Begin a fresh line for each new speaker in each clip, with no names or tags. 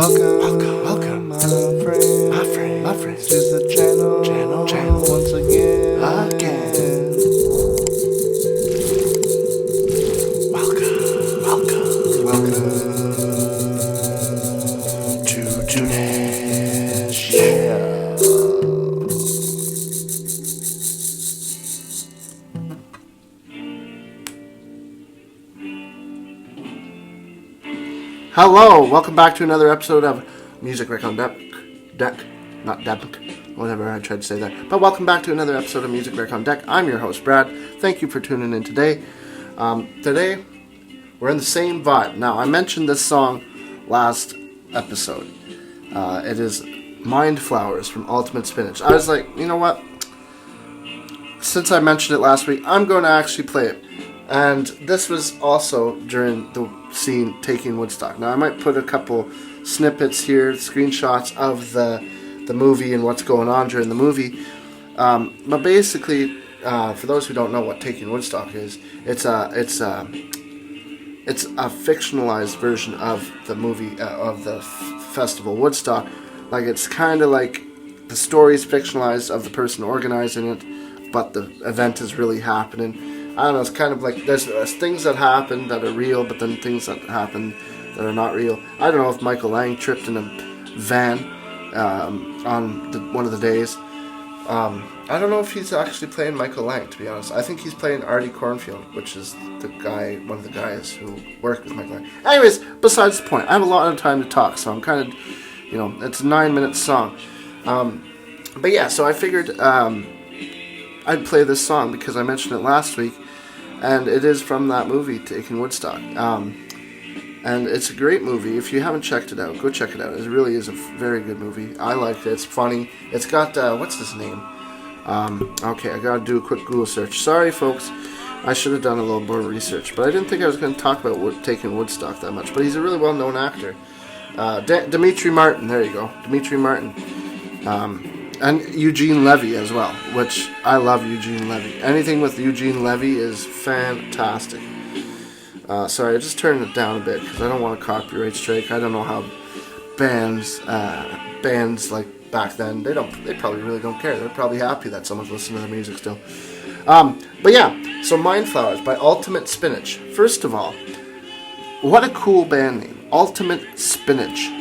Welcome, my friends, to the channel, once again. Welcome to Spinach. Yeah. Hello, welcome back to another episode of Music Rec on Deck, not Deck, whatever I tried to say there. But welcome back to another episode of Music Rec on Deck. I'm your host, Brad. Thank you for tuning in today. Today, we're in the same vibe. Now, I mentioned this song last episode. It is Mind Flowers from Ultimate Spinach. I was like, you know what? Since I mentioned it last week, I'm going to actually play it. And this was also during the scene taking Woodstock. Now I might put a couple snippets here, screenshots of the movie and what's going on during the movie. But basically, for those who don't know what Taking Woodstock is, it's a fictionalized version of the movie of the festival Woodstock. Like it's kind of like the story's fictionalized of the person organizing it, but the event is really happening. I don't know, it's kind of like there's things that happen that are real, but then things that happen that are not real. I don't know if Michael Lang tripped in a van on one of the days. I don't know if he's actually playing Michael Lang, to be honest. I think he's playing Artie Cornfield, which is one of the guys who worked with Michael Lang. Anyways, besides the point, I have a lot of time to talk, so I'm kind of, it's a 9-minute song. But yeah, so I figured I'd play this song because I mentioned it last week. And it is from that movie, Taking Woodstock. And it's a great movie. If you haven't checked it out, go check it out. It really is a very good movie. I liked it. It's funny. It's got, what's his name? Okay, I gotta do a quick Google search. Sorry, folks. I should have done a little more research. But I didn't think I was going to talk about Taking Woodstock that much. But he's a really well-known actor. Dimitri Martin. There you go. Dimitri Martin. And Eugene Levy as well, which I love Eugene Levy. Anything with Eugene Levy is fantastic. Sorry, I just turned it down a bit because I don't want a copyright strike. I don't know how bands like back then, they probably really don't care. They're probably happy that someone's listening to their music still. But yeah, so Mind Flowers by Ultimate Spinach. First of all, what a cool band name, Ultimate Spinach.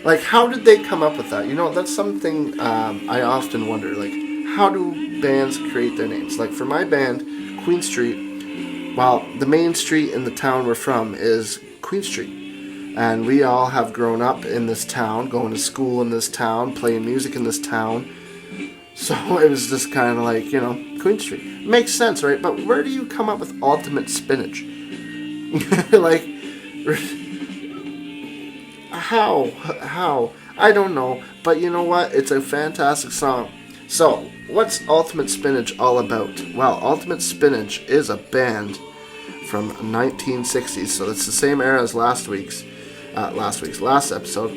Like, how did they come up with that? That's something I often wonder. Like, how do bands create their names? Like, for my band, Queen Street, well, the main street in the town we're from is Queen Street. And we all have grown up in this town, going to school in this town, playing music in this town. So it was just kind of like, Queen Street. Makes sense, right? But where do you come up with Ultimate Spinach? Like... How? I don't know, but you know what? It's a fantastic song. So, what's Ultimate Spinach all about? Well, Ultimate Spinach is a band from 1960s, so it's the same era as last episode.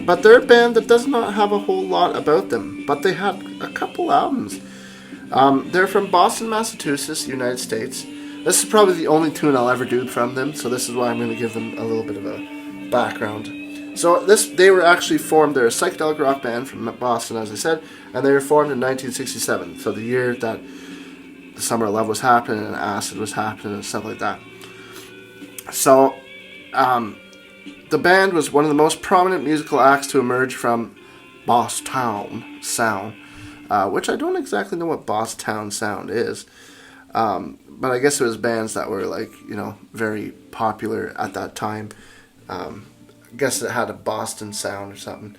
But they're a band that does not have a whole lot about them, but they had a couple albums. They're from Boston, Massachusetts, United States. This is probably the only tune I'll ever do from them, so this is why I'm going to give them a little bit of a background. So they were actually formed. They're a psychedelic rock band from Boston, as I said, and they were formed in 1967. So the year that the Summer of Love was happening and Acid was happening and stuff like that. So the band was one of the most prominent musical acts to emerge from Bosstown sound, which I don't exactly know what Bosstown sound is. But I guess it was bands that were very popular at that time. I guess it had a Boston sound or something.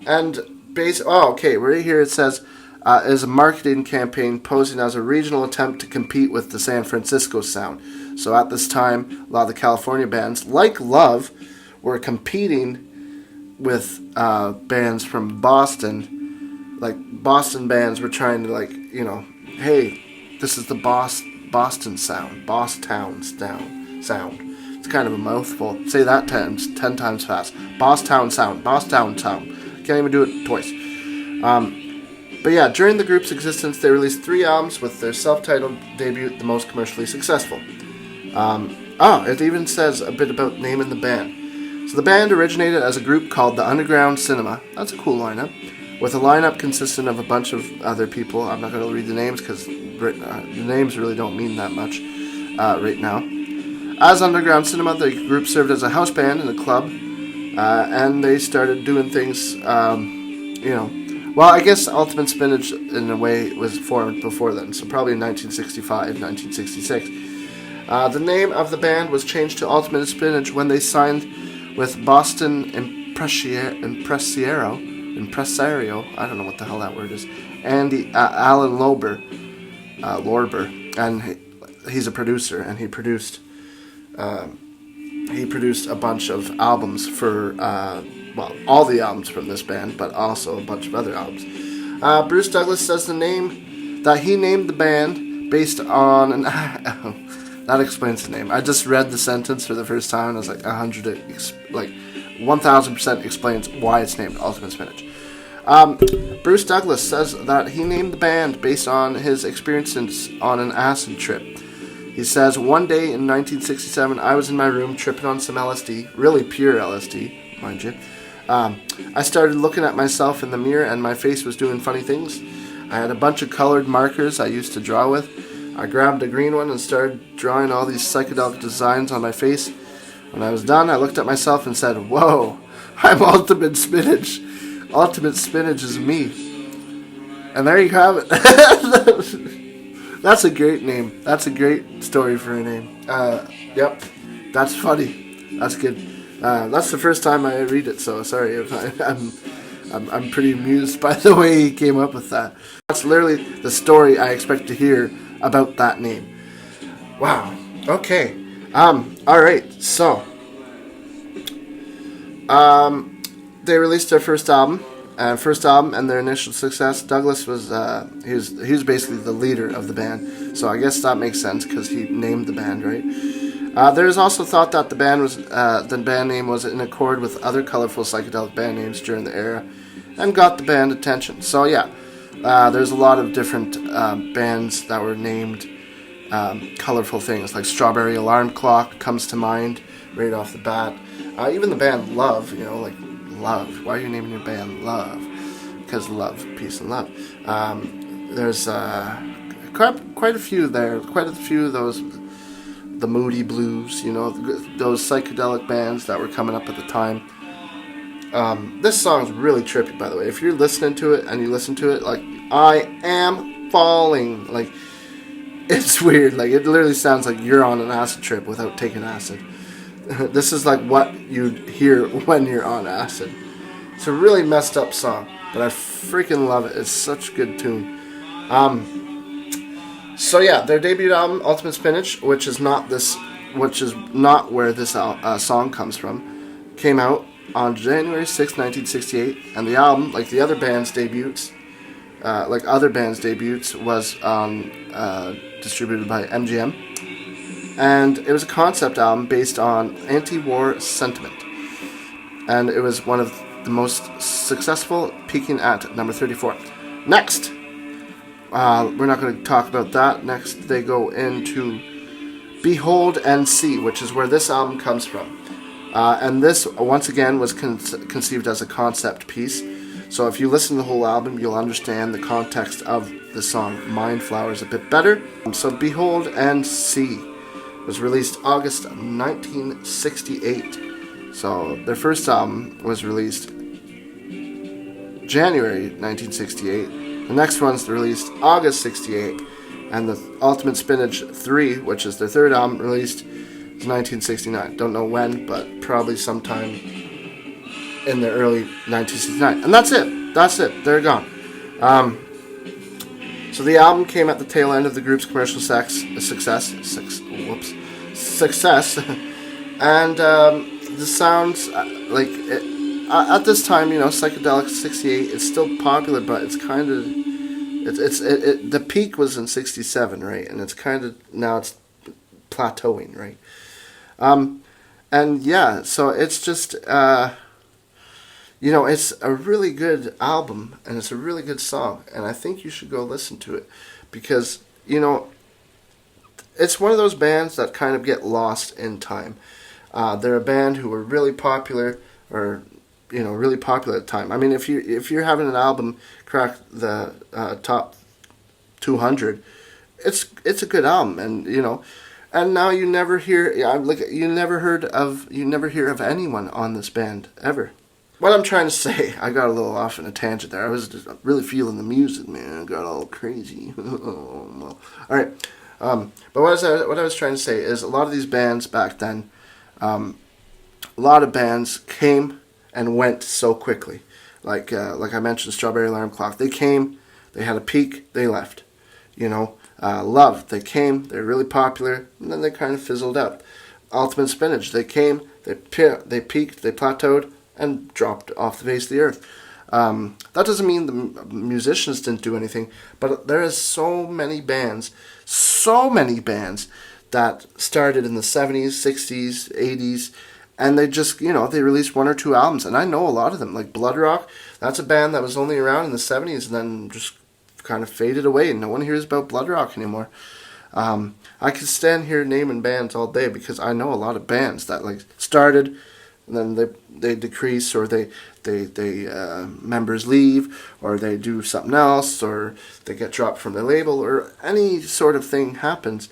And right here it says, is a marketing campaign posing as a regional attempt to compete with the San Francisco sound. So at this time, a lot of the California bands, like Love, were competing with bands from Boston. Like Boston bands were trying to hey, this is the Boston sound, Bosstown sound. It's kind of a mouthful. Say that 10 times fast. Bosstown sound. Can't even do it twice. But yeah, during the group's existence, they released 3 albums, with their self-titled debut the most commercially successful. It even says a bit about naming the band. So the band originated as a group called the Underground Cinema. That's a cool lineup. With a lineup consisting of a bunch of other people. I'm not going to read the names because the names really don't mean that much right now. As Underground Cinema, the group served as a house band in a club, and they started doing things, well, I guess Ultimate Spinach, in a way, was formed before then, so probably in 1965, 1966. The name of the band was changed to Ultimate Spinach when they signed with Boston Impresario, I don't know what the hell that word is, Alan Lorber, and he's a producer, and he produced a bunch of albums for, all the albums from this band, but also a bunch of other albums. Bruce Douglas says that he named the band based on an... that explains the name. I just read the sentence for the first time, and I was like, 1,000% explains why it's named Ultimate Spinach. Bruce Douglas says that he named the band based on his experiences on an acid trip. He says, one day in 1967, I was in my room tripping on some LSD, really pure LSD, mind you. I started looking at myself in the mirror, and my face was doing funny things. I had a bunch of colored markers I used to draw with. I grabbed a green one and started drawing all these psychedelic designs on my face. When I was done, I looked at myself and said, whoa, I'm Ultimate Spinach. Ultimate Spinach is me. And there you have it. That's a great name. That's a great story for a name. Yep, that's funny. That's good. That's the first time I read it, so sorry if I'm pretty amused by the way he came up with that. That's literally the story I expect to hear about that name. Wow. Okay. All right. So, they released their first album. And their initial success. Douglas was he was basically the leader of the band, so I guess that makes sense because he named the band, right? There is also thought that the band name was in accord with other colorful psychedelic band names during the era, and got the band attention. So yeah, there's a lot of different bands that were named colorful things, like Strawberry Alarm Clock comes to mind right off the bat. Even the band Love, like. Love. Why are you naming your band Love? Because love, peace, and love. There's quite a few there. Quite a few of those, the Moody Blues, those psychedelic bands that were coming up at the time. This song's really trippy, by the way. If you're listening to it and you listen to it, like, I am falling. Like, it's weird. Like, it literally sounds like you're on an acid trip without taking acid. This is like what you'd hear when you're on acid. It's a really messed up song, but I freaking love it. It's such a good tune. So yeah, their debut album, Ultimate Spinach, which is not where this song comes from, came out on January 6, 1968, and the album, like other bands' debuts, was distributed by MGM. And it was a concept album based on anti-war sentiment. And it was one of the most successful, peaking at number 34. Next, we're not going to talk about that. Next, they go into Behold and See, which is where this album comes from. And this, once again, was conceived as a concept piece. So if you listen to the whole album, you'll understand the context of the song Mind Flowers a bit better. So Behold and See was released August 1968. So their first album was released January 1968. The next one's released August 68. And the Ultimate Spinach 3, which is their third album, released 1969. Don't know when, but probably sometime in the early 1969. And that's it. They're gone. So the album came at the tail end of the group's commercial success. And the sounds, at this time, psychedelic 68, it's still popular, but it's kind of, the peak was in 67, right? And it's kind of, now it's plateauing, right? And yeah, so it's just, it's a really good album, and it's a really good song, and I think you should go listen to it, because, it's one of those bands that kind of get lost in time. They're a band who were really popular, or really popular at the time. I mean, if you're having an album crack the top 200, it's a good album, and now you never hear, you never hear of anyone on this band ever. What I'm trying to say, I got a little off in a tangent there. I was just really feeling the music, man. I got all crazy. All right, but what I was trying to say is a lot of these bands back then, a lot of bands came and went so quickly. Like I mentioned, Strawberry Alarm Clock. They came, they had a peak, they left. Love, they came, they're really popular, and then they kind of fizzled out. Ultimate Spinach, they came, they peaked, they plateaued, and dropped off the face of the earth. That doesn't mean the musicians didn't do anything, but there is so many bands that started in the 70s, 60s, 80s, and they just, they released one or two albums, and I know a lot of them, like Blood Rock. That's a band that was only around in the 70s and then just kind of faded away, and no one hears about Blood Rock anymore. I could stand here naming bands all day because I know a lot of bands that started and then they decrease, or they members leave, or they do something else, or they get dropped from the label, or any sort of thing happens.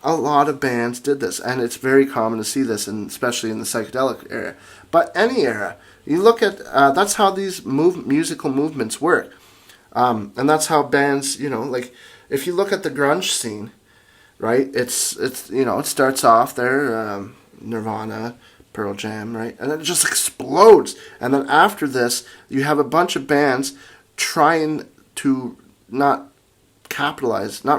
A lot of bands did this, and it's very common to see this, and especially in the psychedelic era. But any era, you look at that's how these musical movements work, and that's how bands, if you look at the grunge scene, right? It's it starts off there, Nirvana, Pearl Jam, right? And then it just explodes. And then after this, you have a bunch of bands trying to not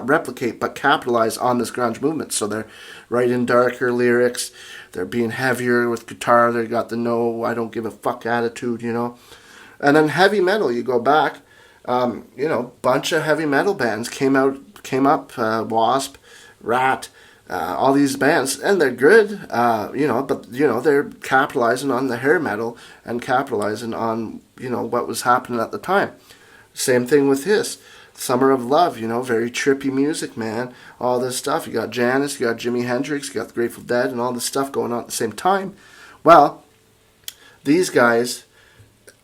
replicate, but capitalize on this grunge movement. So they're writing darker lyrics, they're being heavier with guitar, they got the no, I don't give a fuck attitude, And then heavy metal, you go back, bunch of heavy metal bands came up, Wasp, Rat, all these bands, and they're good, but they're capitalizing on the hair metal and capitalizing on what was happening at the time. Same thing with his Summer of Love, very trippy music, man. All this stuff. You got Janis, you got Jimi Hendrix, you got the Grateful Dead, and all this stuff going on at the same time. Well, these guys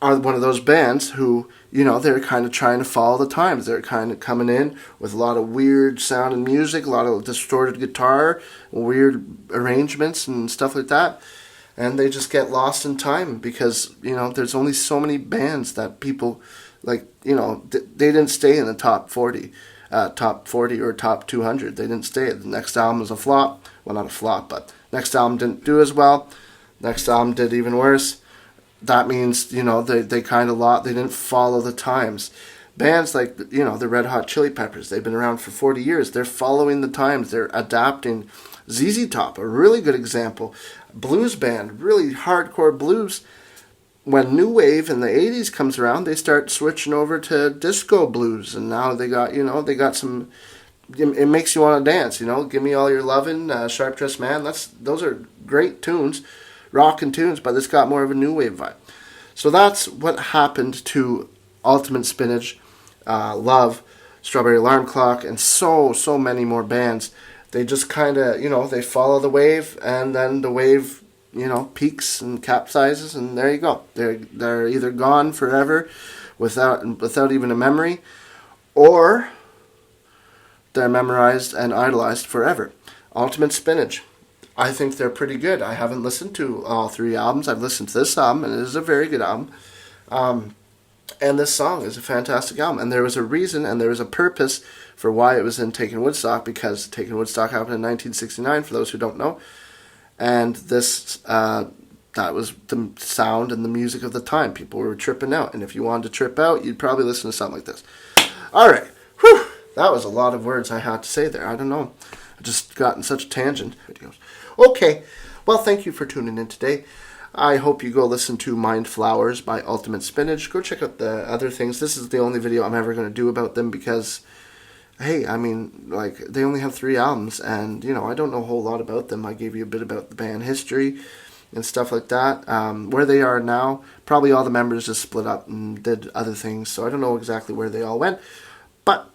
are one of those bands who, they're kind of trying to follow the times. They're kind of coming in with a lot of weird sounding music, a lot of distorted guitar, weird arrangements and stuff like that. And they just get lost in time because, there's only so many bands that people, they didn't stay in the top 40 or top 200. They didn't stay. The next album was a flop. Well, not a flop, but next album didn't do as well. Next album did even worse. That means, they kind of lost. They didn't follow the times. Bands like, the Red Hot Chili Peppers, they've been around for 40 years. They're following the times. They're adapting. ZZ Top, a really good example. Blues band, really hardcore blues. When New Wave in the 80s comes around, they start switching over to disco blues. And now they got some, it makes you want to dance, Give Me All Your Lovin', Sharp Dressed Man. Those are great tunes. Rockin' tunes, but it's got more of a new wave vibe. So that's what happened to Ultimate Spinach, Love, Strawberry Alarm Clock, and so many more bands. They just kind of, they follow the wave, and then the wave, peaks and capsizes, and there you go. They're either gone forever without even a memory, or they're memorized and idolized forever. Ultimate Spinach, I think they're pretty good. I haven't listened to all three albums. I've listened to this album, and it is a very good album. And this song is a fantastic album. And there was a reason and there was a purpose for why it was in Taking Woodstock, because Taking Woodstock happened in 1969, for those who don't know. And this, that was the sound and the music of the time. People were tripping out. And if you wanted to trip out, you'd probably listen to something like this. All right. Whew. That was a lot of words I had to say there. I don't know. I just got in such a tangent. Videos. Okay, well, thank you for tuning in today. I hope you go listen to Mind Flowers by Ultimate Spinach. Go check out the other things. This is the only video I'm ever going to do about them because, hey, I mean, they only have 3 albums, and, I don't know a whole lot about them. I gave you a bit about the band history and stuff like that. Where they are now, probably all the members just split up and did other things, so I don't know exactly where they all went. But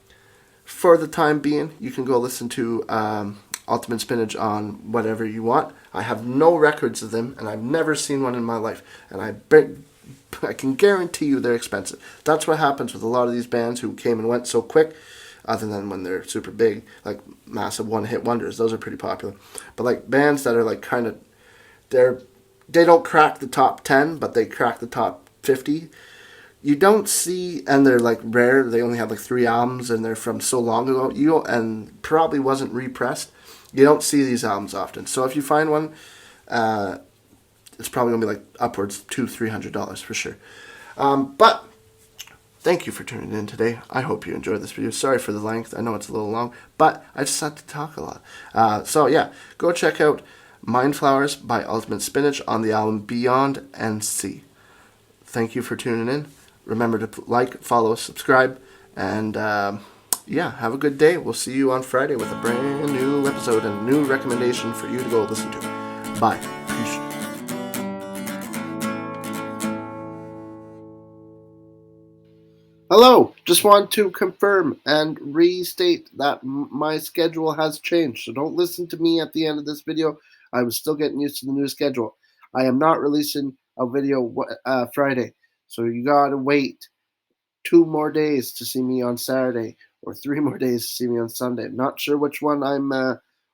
for the time being, you can go listen to Ultimate Spinach on whatever you want. I have no records of them, and I've never seen one in my life. And I can guarantee you they're expensive. That's what happens with a lot of these bands who came and went so quick, other than when they're super big, like massive one-hit wonders. Those are pretty popular. But like bands that are like kind of, they don't crack the top 10, but they crack the top 50. You don't see, and they're like rare. They only have like 3 albums, and they're from so long ago. And probably wasn't repressed. You don't see these albums often. So if you find one, it's probably gonna be like upwards $200-300 for sure. But thank you for tuning in today. I hope you enjoyed this video. Sorry for the length. I know it's a little long, but I just had to talk a lot. So yeah, go check out Mind Flowers by Ultimate Spinach on the album Beyond and See. Thank you for tuning in. Remember to like, follow, subscribe, and yeah, have a good day. We'll see you on Friday with a brand new episode and a new recommendation for you to go listen to. Bye. Peace. Hello, just want to confirm and restate that my schedule has changed. So don't listen to me at the end of this video. I was still getting used to the new schedule. I am not releasing a video Friday. So you gotta wait 2 more days to see me on Saturday, or 3 more days to see me on Sunday. Not sure which one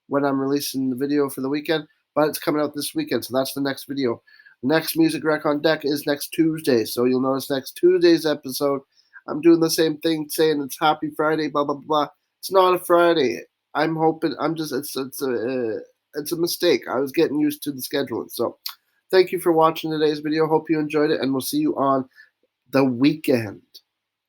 when I'm releasing the video for the weekend, but it's coming out this weekend, so that's the next video. The next Music Rec on Deck is next Tuesday, so you'll notice next Tuesday's episode, I'm doing the same thing, saying it's Happy Friday, blah blah blah. It's not a Friday. I'm hoping. It's a mistake. I was getting used to the scheduling. So, thank you for watching today's video. Hope you enjoyed it, and we'll see you on the weekend.